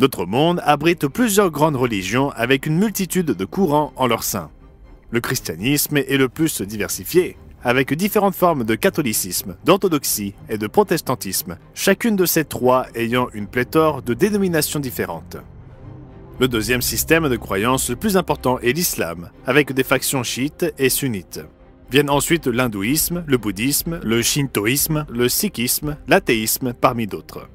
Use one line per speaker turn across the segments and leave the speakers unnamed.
Notre monde abrite plusieurs grandes religions avec une multitude de courants en leur sein. Le christianisme est le plus diversifié, avec différentes formes de catholicisme, d'orthodoxie et de protestantisme, chacune de ces trois ayant une pléthore de dénominations différentes. Le deuxième système de croyance le plus important est l'islam, avec des factions chiites et sunnites. Viennent ensuite l'hindouisme, le bouddhisme, le shintoïsme, le sikhisme, l'athéisme, parmi d'autres.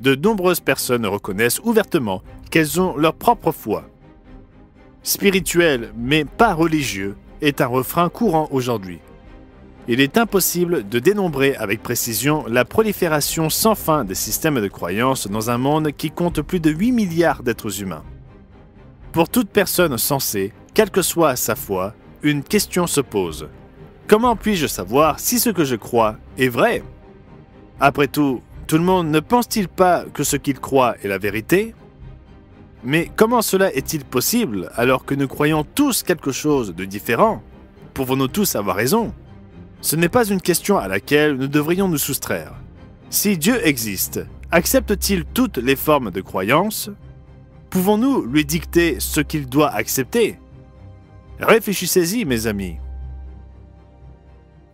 De nombreuses personnes reconnaissent ouvertement qu'elles ont leur propre foi. Spirituel, mais pas religieux, est un refrain courant aujourd'hui. Il est impossible de dénombrer avec précision la prolifération sans fin des systèmes de croyance dans un monde qui compte plus de 8 milliards d'êtres humains. Pour toute personne sensée, quelle que soit sa foi, une question se pose. Comment puis-je savoir si ce que je crois est vrai? Après tout le monde ne pense-t-il pas que ce qu'il croit est la vérité? Mais comment cela est-il possible alors que nous croyons tous quelque chose de différent? Pouvons-nous tous avoir raison? Ce n'est pas une question à laquelle nous devrions nous soustraire. Si Dieu existe, accepte-t-il toutes les formes de croyance? Pouvons-nous lui dicter ce qu'il doit accepter? Réfléchissez-y, mes amis.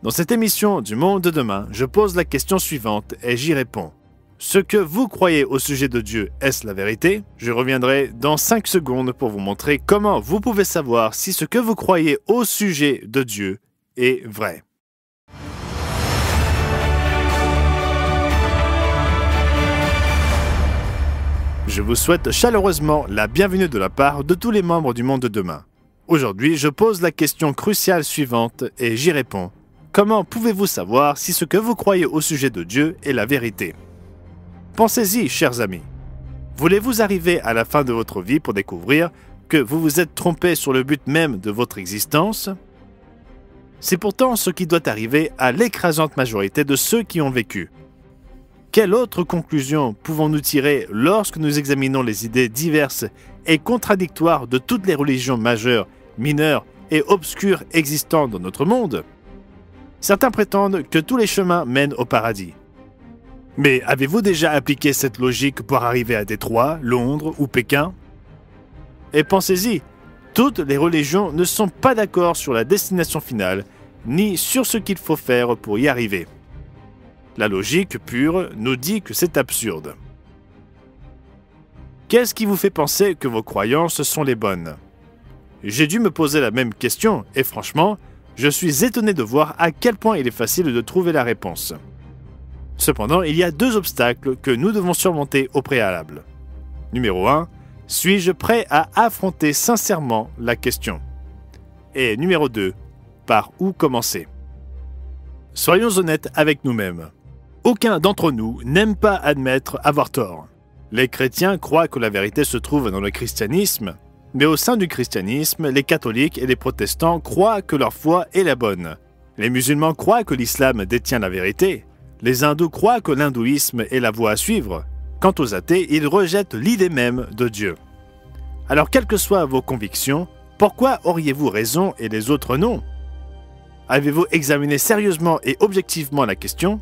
Dans cette émission du Monde de demain, je pose la question suivante et j'y réponds. Ce que vous croyez au sujet de Dieu, est-ce la vérité? Je reviendrai dans 5 secondes pour vous montrer comment vous pouvez savoir si ce que vous croyez au sujet de Dieu est vrai. Je vous souhaite chaleureusement la bienvenue de la part de tous les membres du Monde de demain. Aujourd'hui, je pose la question cruciale suivante et j'y réponds. Comment pouvez-vous savoir si ce que vous croyez au sujet de Dieu est la vérité? Pensez-y, chers amis. Voulez-vous arriver à la fin de votre vie pour découvrir que vous vous êtes trompé sur le but même de votre existence? C'est pourtant ce qui doit arriver à l'écrasante majorité de ceux qui ont vécu. Quelle autre conclusion pouvons-nous tirer lorsque nous examinons les idées diverses et contradictoires de toutes les religions majeures, mineures et obscures existantes dans notre monde? Certains prétendent que tous les chemins mènent au paradis. Mais avez-vous déjà appliqué cette logique pour arriver à Détroit, Londres ou Pékin? Et pensez-y, toutes les religions ne sont pas d'accord sur la destination finale, ni sur ce qu'il faut faire pour y arriver. La logique pure nous dit que c'est absurde. Qu'est-ce qui vous fait penser que vos croyances sont les bonnes? J'ai dû me poser la même question et franchement, je suis étonné de voir à quel point il est facile de trouver la réponse. Cependant, il y a 2 obstacles que nous devons surmonter au préalable. Numéro 1, suis-je prêt à affronter sincèrement la question? Et numéro 2, par où commencer? Soyons honnêtes avec nous-mêmes. Aucun d'entre nous n'aime pas admettre avoir tort. Les chrétiens croient que la vérité se trouve dans le christianisme, mais au sein du christianisme, les catholiques et les protestants croient que leur foi est la bonne. Les musulmans croient que l'islam détient la vérité. Les hindous croient que l'hindouisme est la voie à suivre. Quant aux athées, ils rejettent l'idée même de Dieu. Alors, quelles que soient vos convictions, pourquoi auriez-vous raison et les autres non? Avez-vous examiné sérieusement et objectivement la question?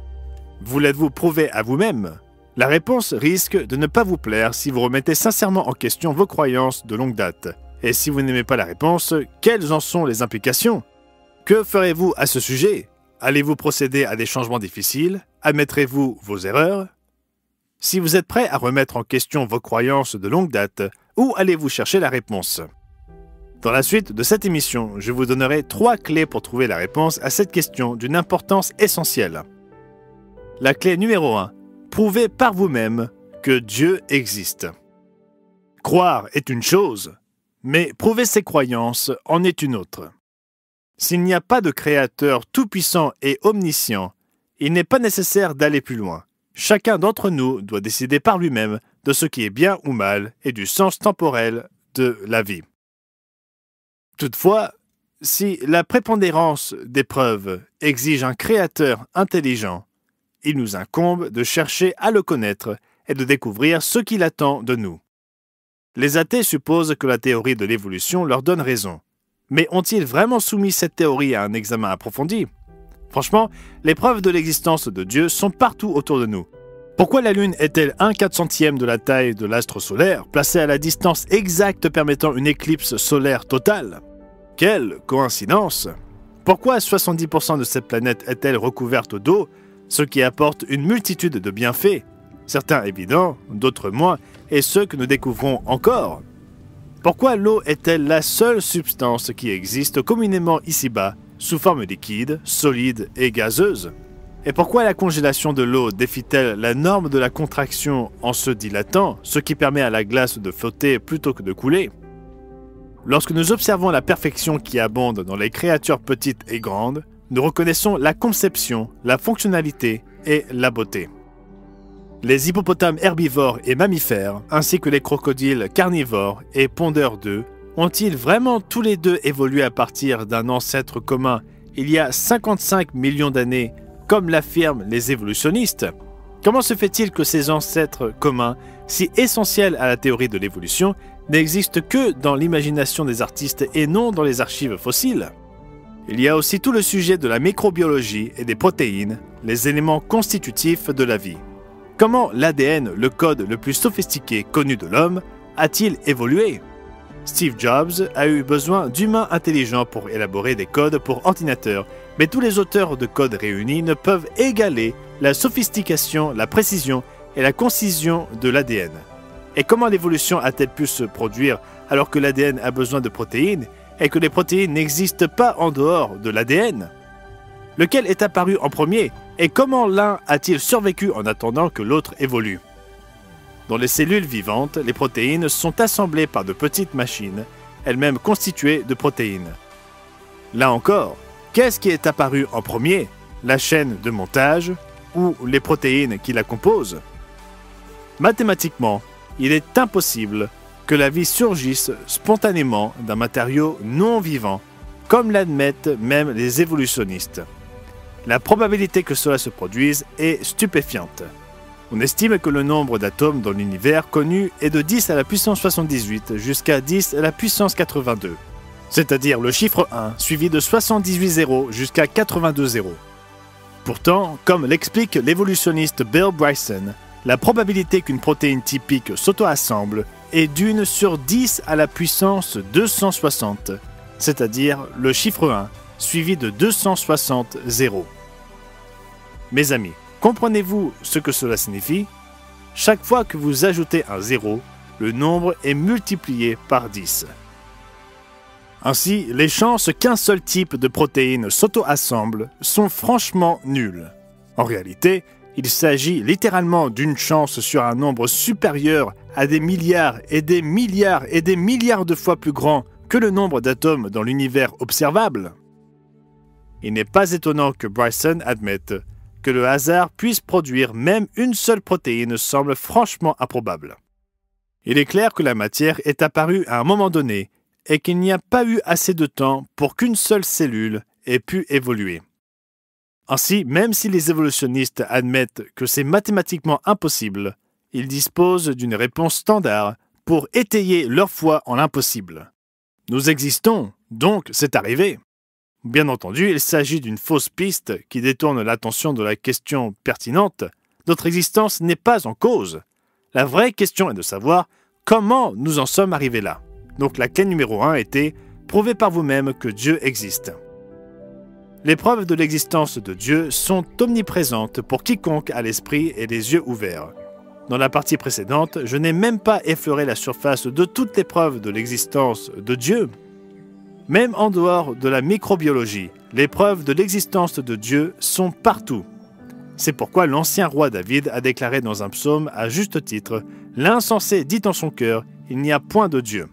Voulez-vous prouver à vous-même? La réponse risque de ne pas vous plaire si vous remettez sincèrement en question vos croyances de longue date. Et si vous n'aimez pas la réponse, quelles en sont les implications? Que ferez-vous à ce sujet? Allez-vous procéder à des changements difficiles? Admettrez-vous vos erreurs? Si vous êtes prêt à remettre en question vos croyances de longue date, où allez-vous chercher la réponse? Dans la suite de cette émission, je vous donnerai 3 clés pour trouver la réponse à cette question d'une importance essentielle. La clé numéro 1. Prouvez par vous-même que Dieu existe. Croire est une chose, mais prouver ses croyances en est une autre. S'il n'y a pas de créateur tout-puissant et omniscient, il n'est pas nécessaire d'aller plus loin. Chacun d'entre nous doit décider par lui-même de ce qui est bien ou mal et du sens temporel de la vie. Toutefois, si la prépondérance des preuves exige un créateur intelligent, il nous incombe de chercher à le connaître et de découvrir ce qu'il attend de nous. Les athées supposent que la théorie de l'évolution leur donne raison. Mais ont-ils vraiment soumis cette théorie à un examen approfondi? Franchement, les preuves de l'existence de Dieu sont partout autour de nous. Pourquoi la Lune est-elle 1/400e de la taille de l'astre solaire, placée à la distance exacte permettant une éclipse solaire totale? Quelle coïncidence! Pourquoi 70% de cette planète est-elle recouverte d'eau, ce qui apporte une multitude de bienfaits, certains évidents, d'autres moins, et ceux que nous découvrons encore? Pourquoi l'eau est-elle la seule substance qui existe communément ici-bas, sous forme liquide, solide et gazeuse? Et pourquoi la congélation de l'eau défie-t-elle la norme de la contraction en se dilatant, ce qui permet à la glace de flotter plutôt que de couler? Lorsque nous observons la perfection qui abonde dans les créatures petites et grandes, nous reconnaissons la conception, la fonctionnalité et la beauté. Les hippopotames herbivores et mammifères, ainsi que les crocodiles carnivores et pondeurs d'œufs, ont-ils vraiment tous les deux évolué à partir d'un ancêtre commun il y a 55 millions d'années, comme l'affirment les évolutionnistes? Comment se fait-il que ces ancêtres communs, si essentiels à la théorie de l'évolution, n'existent que dans l'imagination des artistes et non dans les archives fossiles? Il y a aussi tout le sujet de la microbiologie et des protéines, les éléments constitutifs de la vie. Comment l'ADN, le code le plus sophistiqué connu de l'homme, a-t-il évolué? Steve Jobs a eu besoin d'humains intelligents pour élaborer des codes pour ordinateurs, mais tous les auteurs de codes réunis ne peuvent égaler la sophistication, la précision et la concision de l'ADN. Et comment l'évolution a-t-elle pu se produire alors que l'ADN a besoin de protéines et que les protéines n'existent pas en dehors de l'ADN? Lequel est apparu en premier et comment l'un a-t-il survécu en attendant que l'autre évolue? Dans les cellules vivantes, les protéines sont assemblées par de petites machines, elles-mêmes constituées de protéines. Là encore, qu'est-ce qui est apparu en premier? La chaîne de montage ou les protéines qui la composent? Mathématiquement, il est impossible que la vie surgisse spontanément d'un matériau non vivant, comme l'admettent même les évolutionnistes. La probabilité que cela se produise est stupéfiante. On estime que le nombre d'atomes dans l'univers connu est de 10 à la puissance 78 jusqu'à 10 à la puissance 82, c'est-à-dire le chiffre 1 suivi de 78 zéros jusqu'à 82 zéros. Pourtant, comme l'explique l'évolutionniste Bill Bryson, la probabilité qu'une protéine typique s'auto-assemble est d'1 sur 10 à la puissance 260, c'est-à-dire le chiffre 1 suivi de 260 zéros. Mes amis, comprenez-vous ce que cela signifie? Chaque fois que vous ajoutez un zéro, le nombre est multiplié par 10. Ainsi, les chances qu'un seul type de protéine s'auto-assemble sont franchement nulles. En réalité, il s'agit littéralement d'une chance sur un nombre supérieur à des milliards et des milliards et des milliards de fois plus grand que le nombre d'atomes dans l'univers observable. Il n'est pas étonnant que Bryson admette que le hasard puisse produire même une seule protéine semble franchement improbable. Il est clair que la matière est apparue à un moment donné et qu'il n'y a pas eu assez de temps pour qu'une seule cellule ait pu évoluer. Ainsi, même si les évolutionnistes admettent que c'est mathématiquement impossible, ils disposent d'une réponse standard pour étayer leur foi en l'impossible. Nous existons, donc c'est arrivé. Bien entendu, il s'agit d'une fausse piste qui détourne l'attention de la question pertinente. Notre existence n'est pas en cause. La vraie question est de savoir comment nous en sommes arrivés là. Donc la clé numéro 1 était « Prouvez par vous-même que Dieu existe ». Les preuves de l'existence de Dieu sont omniprésentes pour quiconque a l'esprit et les yeux ouverts. Dans la partie précédente, je n'ai même pas effleuré la surface de toutes les preuves de l'existence de Dieu. Même en dehors de la microbiologie, les preuves de l'existence de Dieu sont partout. C'est pourquoi l'ancien roi David a déclaré dans un psaume à juste titre « L'insensé dit en son cœur, il n'y a point de Dieu ».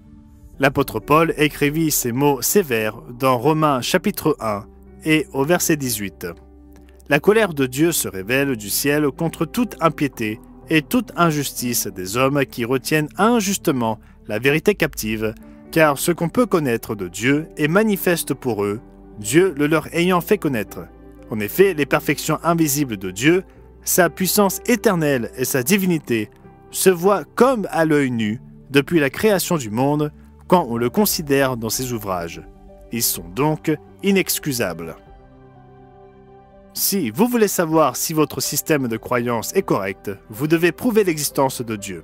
L'apôtre Paul écrivit ces mots sévères dans Romains chapitre 1 et au verset 18. La colère de Dieu se révèle du ciel contre toute impiété et toute injustice des hommes qui retiennent injustement la vérité captive, car ce qu'on peut connaître de Dieu est manifeste pour eux, Dieu le leur ayant fait connaître. En effet, les perfections invisibles de Dieu, sa puissance éternelle et sa divinité, se voient comme à l'œil nu depuis la création du monde quand on le considère dans ses ouvrages. Ils sont donc inexcusables. Si vous voulez savoir si votre système de croyance est correct, vous devez prouver l'existence de Dieu.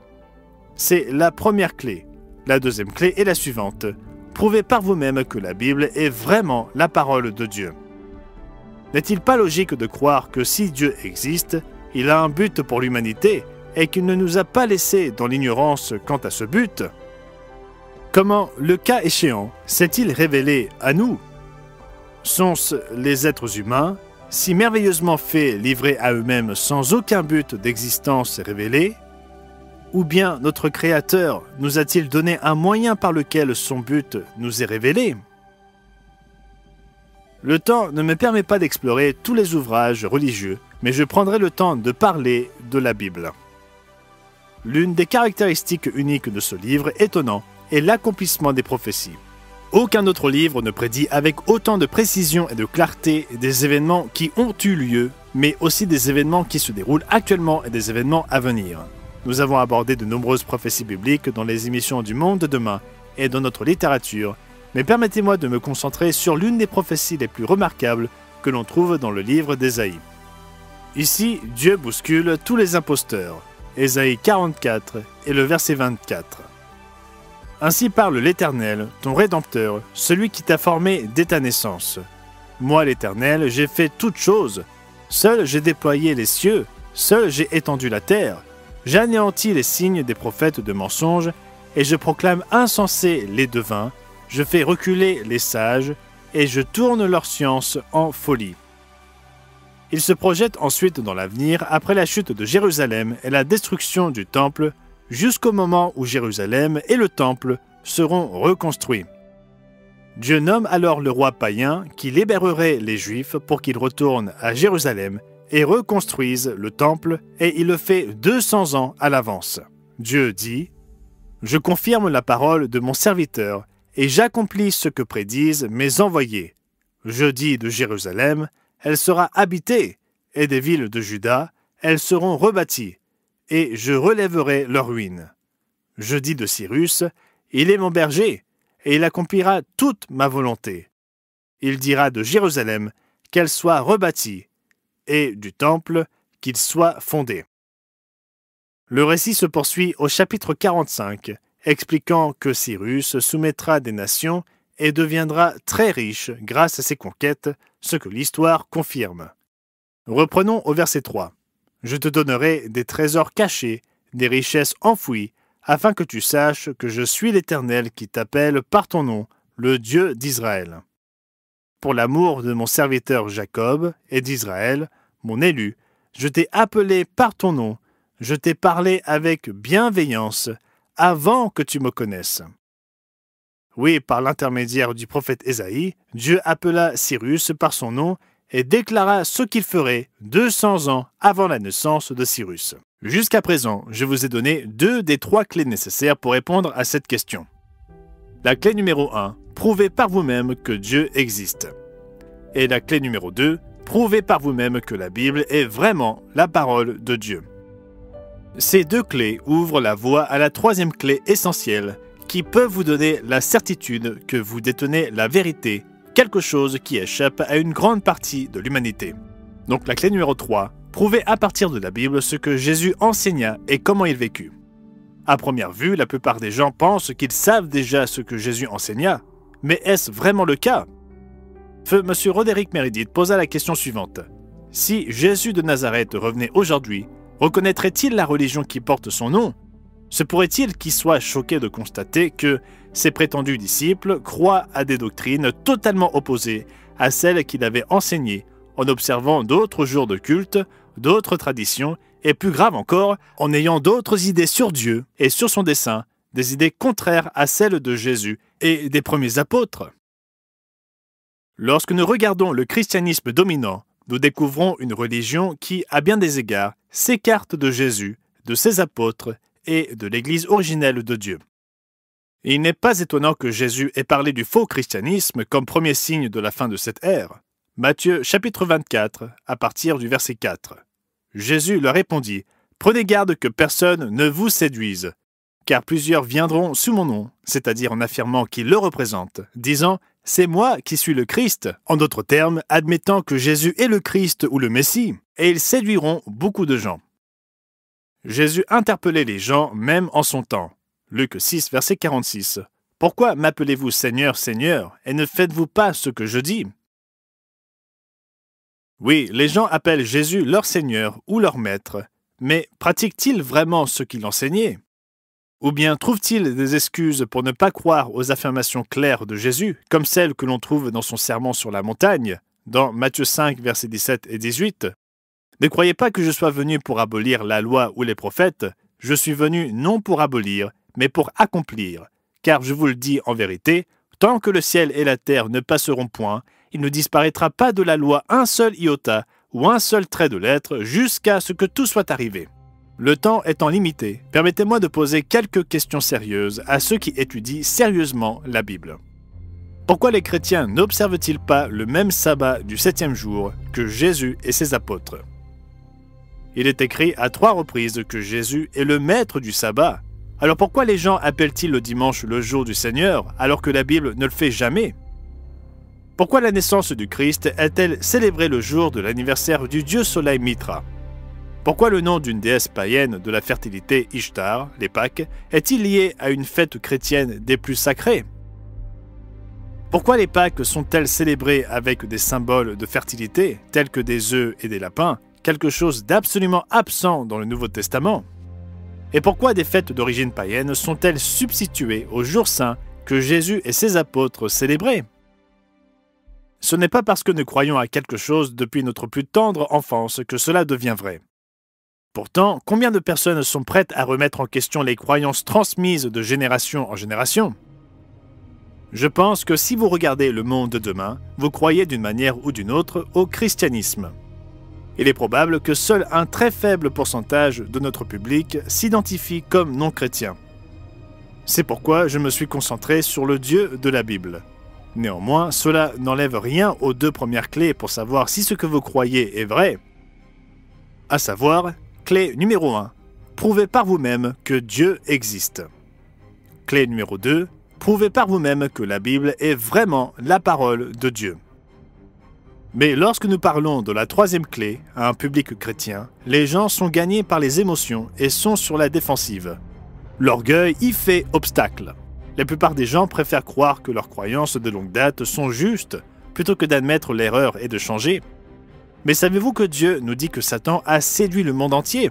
C'est la première clé. La deuxième clé est la suivante. Prouvez par vous-même que la Bible est vraiment la parole de Dieu. N'est-il pas logique de croire que si Dieu existe, il a un but pour l'humanité et qu'il ne nous a pas laissés dans l'ignorance quant à ce but? Comment, le cas échéant, s'est-il révélé à nous? Sont-ce les êtres humains, si merveilleusement faits, livrés à eux-mêmes sans aucun but d'existence révélé? Ou bien notre Créateur nous a-t-il donné un moyen par lequel son but nous est révélé? Le temps ne me permet pas d'explorer tous les ouvrages religieux, mais je prendrai le temps de parler de la Bible. L'une des caractéristiques uniques de ce livre étonnant est l'accomplissement des prophéties. Aucun autre livre ne prédit avec autant de précision et de clarté des événements qui ont eu lieu, mais aussi des événements qui se déroulent actuellement et des événements à venir. Nous avons abordé de nombreuses prophéties bibliques dans les émissions du Monde de demain et dans notre littérature, mais permettez-moi de me concentrer sur l'une des prophéties les plus remarquables que l'on trouve dans le livre d'Ésaïe. Ici, Dieu bouscule tous les imposteurs. Ésaïe 44 et le verset 24. Ainsi parle l'Éternel, ton Rédempteur, celui qui t'a formé dès ta naissance. Moi, l'Éternel, j'ai fait toutes choses. Seul j'ai déployé les cieux, seul j'ai étendu la terre. J'ai anéanti les signes des prophètes de mensonges, et je proclame insensés les devins, je fais reculer les sages, et je tourne leur science en folie. Il se projette ensuite dans l'avenir après la chute de Jérusalem et la destruction du Temple, jusqu'au moment où Jérusalem et le Temple seront reconstruits. Dieu nomme alors le roi païen qui libérerait les Juifs pour qu'ils retournent à Jérusalem et reconstruisent le Temple, et il le fait 200 ans à l'avance. Dieu dit « Je confirme la parole de mon serviteur, et j'accomplis ce que prédisent mes envoyés. Je dis de Jérusalem, elle sera habitée, et des villes de Juda, elles seront rebâties, et je relèverai leurs ruines. Je dis de Cyrus, il est mon berger, et il accomplira toute ma volonté. Il dira de Jérusalem qu'elle soit rebâtie, et du temple qu'il soit fondé. » Le récit se poursuit au chapitre 45, expliquant que Cyrus soumettra des nations et deviendra très riche grâce à ses conquêtes, ce que l'histoire confirme. Reprenons au verset 3. « Je te donnerai des trésors cachés, des richesses enfouies, afin que tu saches que je suis l'Éternel qui t'appelle par ton nom, le Dieu d'Israël. Pour l'amour de mon serviteur Jacob et d'Israël, mon élu, je t'ai appelé par ton nom, je t'ai parlé avec bienveillance, avant que tu me connaisses. » Oui, par l'intermédiaire du prophète Ésaïe, Dieu appela Cyrus par son nom et déclara ce qu'il ferait 200 ans avant la naissance de Cyrus. Jusqu'à présent, je vous ai donné 2 des 3 clés nécessaires pour répondre à cette question. La clé numéro 1, prouvez par vous-même que Dieu existe. Et la clé numéro 2, prouvez par vous-même que la Bible est vraiment la parole de Dieu. Ces 2 clés ouvrent la voie à la 3e clé essentielle qui peut vous donner la certitude que vous détenez la vérité, quelque chose qui échappe à une grande partie de l'humanité. Donc la clé numéro 3, prouvez à partir de la Bible ce que Jésus enseigna et comment il vécut. À première vue, la plupart des gens pensent qu'ils savent déjà ce que Jésus enseigna, mais est-ce vraiment le cas? Feu M. Roderick Meredith posa la question suivante. Si Jésus de Nazareth revenait aujourd'hui, reconnaîtrait-il la religion qui porte son nom? Se pourrait-il qu'il soit choqué de constater que ses prétendus disciples croient à des doctrines totalement opposées à celles qu'il avait enseignées, en observant d'autres jours de culte, d'autres traditions, et plus grave encore, en ayant d'autres idées sur Dieu et sur son dessein, des idées contraires à celles de Jésus et des premiers apôtres? Lorsque nous regardons le christianisme dominant, nous découvrons une religion qui, à bien des égards, s'écarte de Jésus, de ses apôtres et de l'Église originelle de Dieu. Il n'est pas étonnant que Jésus ait parlé du faux christianisme comme premier signe de la fin de cette ère. Matthieu chapitre 24, à partir du verset 4. Jésus leur répondit, « Prenez garde que personne ne vous séduise, car plusieurs viendront sous mon nom, c'est-à-dire en affirmant qu'ils le représentent, disant c'est moi qui suis le Christ, en d'autres termes, admettant que Jésus est le Christ ou le Messie, et ils séduiront beaucoup de gens. Jésus interpellait les gens même en son temps. Luc 6, verset 46. « Pourquoi m'appelez-vous Seigneur, Seigneur, et ne faites-vous pas ce que je dis ?» Oui, les gens appellent Jésus leur Seigneur ou leur Maître, mais pratiquent-ils vraiment ce qu'il enseignait? Ou bien trouvent-ils des excuses pour ne pas croire aux affirmations claires de Jésus, comme celles que l'on trouve dans son sermon sur la montagne, dans Matthieu 5, versets 17 et 18? « Ne croyez pas que je sois venu pour abolir la loi ou les prophètes, je suis venu non pour abolir, mais pour accomplir. Car je vous le dis en vérité, tant que le ciel et la terre ne passeront point, il ne disparaîtra pas de la loi un seul iota ou un seul trait de lettre jusqu'à ce que tout soit arrivé. » Le temps étant limité, permettez-moi de poser quelques questions sérieuses à ceux qui étudient sérieusement la Bible. Pourquoi les chrétiens n'observent-ils pas le même sabbat du 7e jour que Jésus et ses apôtres? Il est écrit à 3 reprises que Jésus est le maître du sabbat. Alors pourquoi les gens appellent-ils le dimanche le jour du Seigneur alors que la Bible ne le fait jamais? Pourquoi la naissance du Christ est-elle célébrée le jour de l'anniversaire du dieu soleil Mitra? Pourquoi le nom d'une déesse païenne de la fertilité Ishtar, les Pâques, est-il lié à une fête chrétienne des plus sacrées? Pourquoi les Pâques sont-elles célébrées avec des symboles de fertilité, tels que des œufs et des lapins, quelque chose d'absolument absent dans le Nouveau Testament? Et pourquoi des fêtes d'origine païenne sont-elles substituées au jour saint que Jésus et ses apôtres célébraient? Ce n'est pas parce que nous croyons à quelque chose depuis notre plus tendre enfance que cela devient vrai. Pourtant, combien de personnes sont prêtes à remettre en question les croyances transmises de génération en génération? Je pense que si vous regardez le monde de demain, vous croyez d'une manière ou d'une autre au christianisme. Il est probable que seul un très faible pourcentage de notre public s'identifie comme non-chrétien. C'est pourquoi je me suis concentré sur le Dieu de la Bible. Néanmoins, cela n'enlève rien aux 2 premières clés pour savoir si ce que vous croyez est vrai. À savoir, clé numéro 1, prouvez par vous-même que Dieu existe. Clé numéro 2, prouvez par vous-même que la Bible est vraiment la parole de Dieu. Mais lorsque nous parlons de la 3e clé à un public chrétien, les gens sont gagnés par les émotions et sont sur la défensive. L'orgueil y fait obstacle. La plupart des gens préfèrent croire que leurs croyances de longue date sont justes, plutôt que d'admettre l'erreur et de changer. Mais savez-vous que Dieu nous dit que Satan a séduit le monde entier?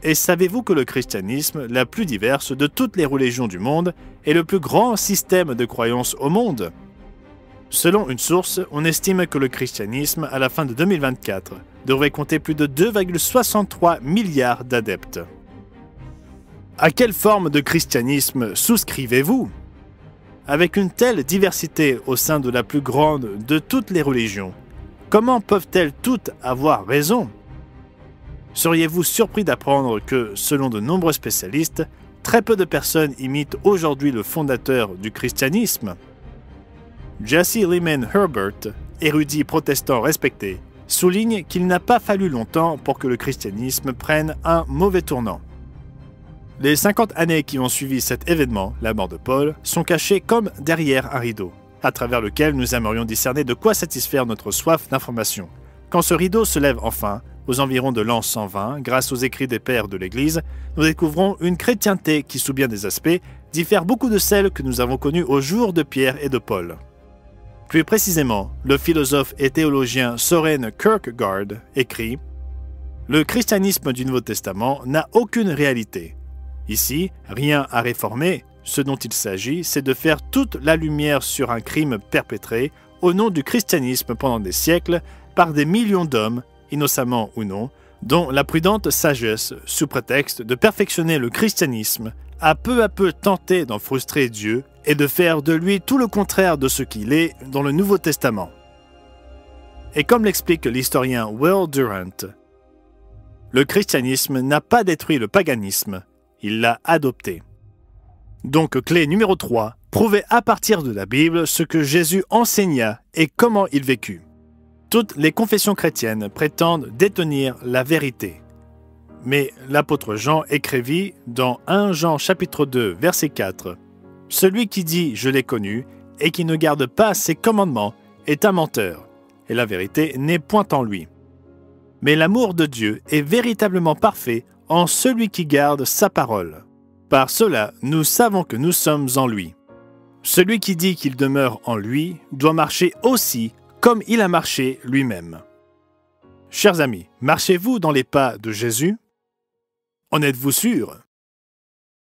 Et savez-vous que le christianisme, la plus diverse de toutes les religions du monde, est le plus grand système de croyances au monde? Selon une source, on estime que le christianisme, à la fin de 2024, devrait compter plus de 2,63 milliards d'adeptes. À quelle forme de christianisme souscrivez-vous? Avec une telle diversité au sein de la plus grande de toutes les religions, comment peuvent-elles toutes avoir raison? Seriez-vous surpris d'apprendre que, selon de nombreux spécialistes, très peu de personnes imitent aujourd'hui le fondateur du christianisme? Jesse Lyman Herbert, érudit protestant respecté, souligne qu'il n'a pas fallu longtemps pour que le christianisme prenne un mauvais tournant. Les 50 années qui ont suivi cet événement, la mort de Paul, sont cachées comme derrière un rideau, à travers lequel nous aimerions discerner de quoi satisfaire notre soif d'information. Quand ce rideau se lève enfin, aux environs de l'an 120, grâce aux écrits des pères de l'Église, nous découvrons une chrétienté qui, sous bien des aspects, diffère beaucoup de celle que nous avons connue au jour de Pierre et de Paul. Plus précisément, le philosophe et théologien Søren Kierkegaard écrit « Le christianisme du Nouveau Testament n'a aucune réalité. Ici, rien à réformer, ce dont il s'agit, c'est de faire toute la lumière sur un crime perpétré au nom du christianisme pendant des siècles par des millions d'hommes, innocemment ou non, dont la prudente sagesse, sous prétexte de perfectionner le christianisme, a peu à peu tenté d'en frustrer Dieu et de faire de lui tout le contraire de ce qu'il est dans le Nouveau Testament. » Et comme l'explique l'historien Will Durant, le christianisme n'a pas détruit le paganisme, il l'a adopté. Donc, clé numéro 3, prouvez à partir de la Bible ce que Jésus enseigna et comment il vécut. Toutes les confessions chrétiennes prétendent détenir la vérité. Mais l'apôtre Jean écrivit dans 1 Jean chapitre 2, verset 4, « Celui qui dit « Je l'ai connu » et qui ne garde pas ses commandements est un menteur, et la vérité n'est point en lui. Mais l'amour de Dieu est véritablement parfait en celui qui garde sa parole. Par cela, nous savons que nous sommes en lui. Celui qui dit qu'il demeure en lui doit marcher aussi comme il a marché lui-même. Chers amis, marchez-vous dans les pas de Jésus? En êtes-vous sûr?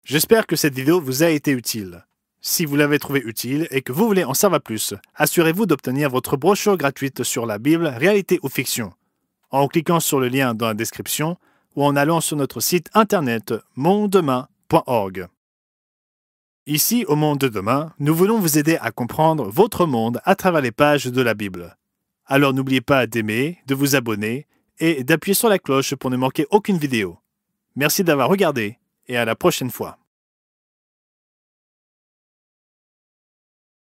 J'espère que cette vidéo vous a été utile. Si vous l'avez trouvée utile et que vous voulez en savoir plus, assurez-vous d'obtenir votre brochure gratuite sur la Bible, réalité ou fiction, en cliquant sur le lien dans la description ou en allant sur notre site internet mondedemain.org. Ici, au Monde de Demain, nous voulons vous aider à comprendre votre monde à travers les pages de la Bible. Alors n'oubliez pas d'aimer, de vous abonner et d'appuyer sur la cloche pour ne manquer aucune vidéo. Merci d'avoir regardé et à la prochaine fois.